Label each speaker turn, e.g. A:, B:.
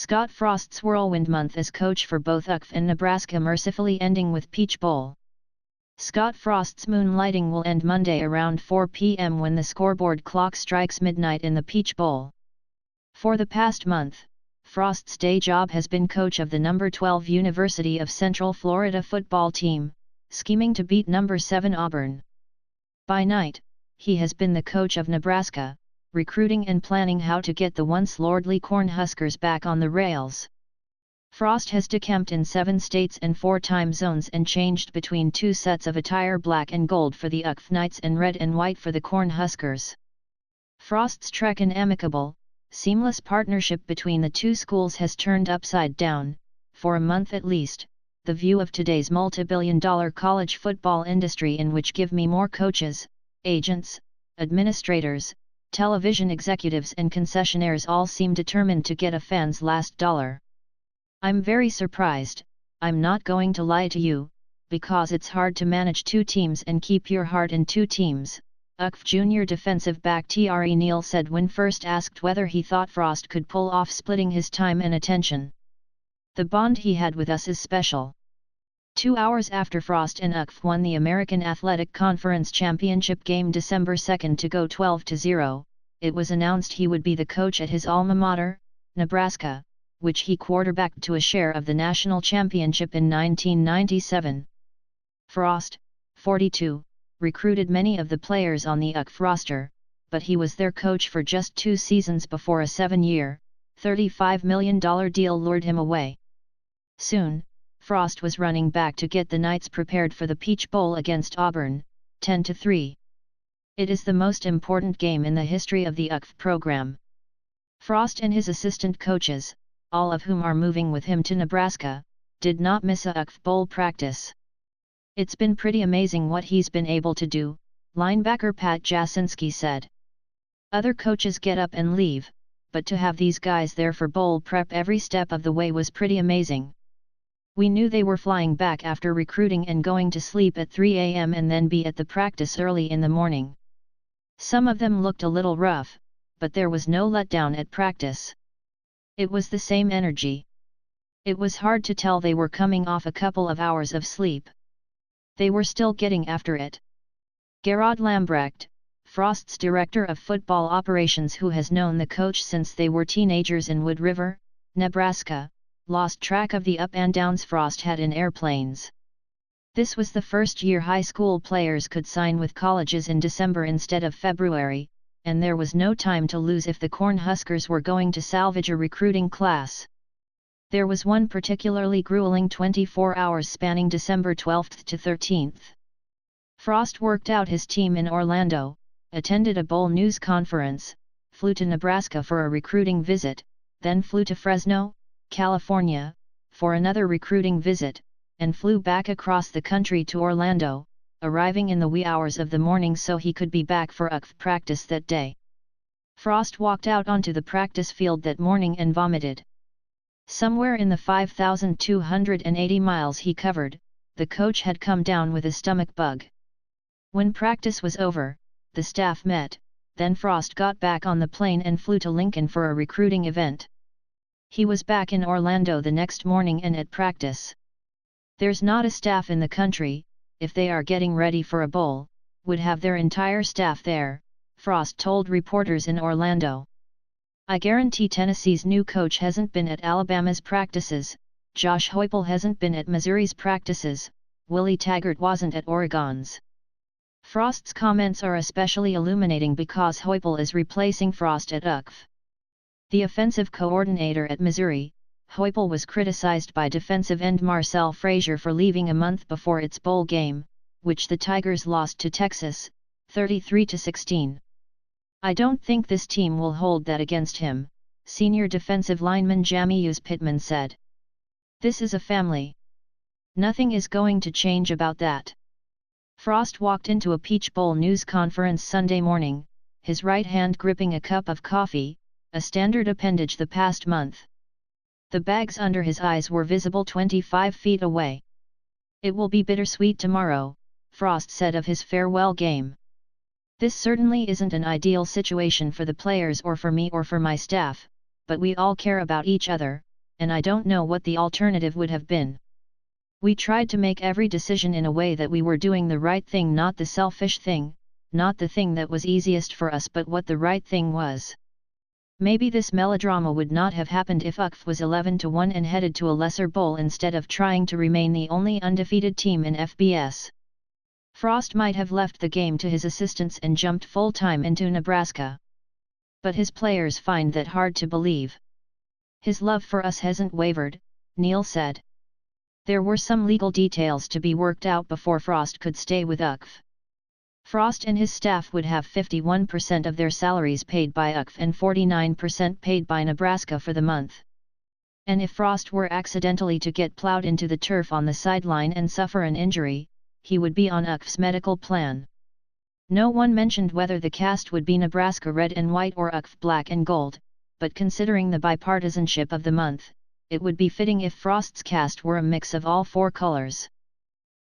A: Scott Frost's whirlwind month as coach for both UCF and Nebraska mercifully ending with Peach Bowl. Scott Frost's moonlighting will end Monday around 4 p.m. when the scoreboard clock strikes midnight in the Peach Bowl. For the past month, Frost's day job has been coach of the number 12 University of Central Florida football team, scheming to beat number 7 Auburn. By night, he has been the coach of Nebraska, recruiting and planning how to get the once lordly Cornhuskers back on the rails. Frost has decamped in 7 states and 4 time zones and changed between 2 sets of attire, black and gold for the UCF Knights and red and white for the Cornhuskers. Frost's trek and amicable, seamless partnership between the two schools has turned upside down, for a month at least, the view of today's multi-billion-dollar college football industry, in which give me more coaches, agents, administrators, television executives and concessionaires all seem determined to get a fan's last dollar. I'm very surprised, I'm not going to lie to you, because it's hard to manage 2 teams and keep your heart in 2 teams, UCF junior defensive back Tre Neal said when first asked whether he thought Frost could pull off splitting his time and attention. The bond he had with us is special. 2 hours after Frost and UCF won the American Athletic Conference Championship game December 2 to go 12-0, it was announced he would be the coach at his alma mater, Nebraska, which he quarterbacked to a share of the national championship in 1997. Frost, 42, recruited many of the players on the UCF roster, but he was their coach for just 2 seasons before a 7-year, $35 million deal lured him away. Soon, Frost was running back to get the Knights prepared for the Peach Bowl against Auburn, 10-3. It is the most important game in the history of the UCF program. Frost and his assistant coaches, all of whom are moving with him to Nebraska, did not miss a UCF Bowl practice. It's been pretty amazing what he's been able to do, linebacker Pat Jasinski said. Other coaches get up and leave, but to have these guys there for bowl prep every step of the way was pretty amazing. We knew they were flying back after recruiting and going to sleep at 3 a.m. and then be at the practice early in the morning. Some of them looked a little rough, but there was no letdown at practice. It was the same energy. It was hard to tell they were coming off a couple of hours of sleep. They were still getting after it. Gerard Lambrecht, Frost's director of football operations, who has known the coach since they were teenagers in Wood River, Nebraska, lost track of the up and downs Frost had in airplanes. This was the first year high school players could sign with colleges in December instead of February, and there was no time to lose if the Cornhuskers were going to salvage a recruiting class. There was one particularly grueling 24 hours spanning December 12th to 13th. Frost worked out his team in Orlando, attended a bowl news conference, flew to Nebraska for a recruiting visit, then flew to Fresno, California, for another recruiting visit, and flew back across the country to Orlando, arriving in the wee hours of the morning so he could be back for UCF practice that day. Frost walked out onto the practice field that morning and vomited. Somewhere in the 5,280 miles he covered, the coach had come down with a stomach bug. When practice was over, the staff met, then Frost got back on the plane and flew to Lincoln for a recruiting event. He was back in Orlando the next morning and at practice. There's not a staff in the country, if they are getting ready for a bowl, would have their entire staff there, Frost told reporters in Orlando. I guarantee Tennessee's new coach hasn't been at Alabama's practices, Josh Heupel hasn't been at Missouri's practices, Willie Taggart wasn't at Oregon's. Frost's comments are especially illuminating because Heupel is replacing Frost at UCF. The offensive coordinator at Missouri, Heupel was criticized by defensive end Marcel Frazier for leaving a month before its bowl game, which the Tigers lost to Texas, 33-16. I don't think this team will hold that against him, senior defensive lineman Jamius Pittman said. This is a family. Nothing is going to change about that. Frost walked into a Peach Bowl news conference Sunday morning, his right hand gripping a cup of coffee, a standard appendage the past month. The bags under his eyes were visible 25 feet away. It will be bittersweet tomorrow, Frost said of his farewell game. This certainly isn't an ideal situation for the players or for me or for my staff, but we all care about each other, and I don't know what the alternative would have been. We tried to make every decision in a way that we were doing the right thing, not the selfish thing, not the thing that was easiest for us, but what the right thing was. Maybe this melodrama would not have happened if UCF was 11-1 and headed to a lesser bowl instead of trying to remain the only undefeated team in FBS. Frost might have left the game to his assistants and jumped full-time into Nebraska. But his players find that hard to believe. His love for us hasn't wavered, Neil said. There were some legal details to be worked out before Frost could stay with UCF. Frost and his staff would have 51% of their salaries paid by UCF and 49% paid by Nebraska for the month. And if Frost were accidentally to get plowed into the turf on the sideline and suffer an injury, he would be on UCF's medical plan. No one mentioned whether the cast would be Nebraska red and white or UCF black and gold, but considering the bipartisanship of the month, it would be fitting if Frost's cast were a mix of all four colors.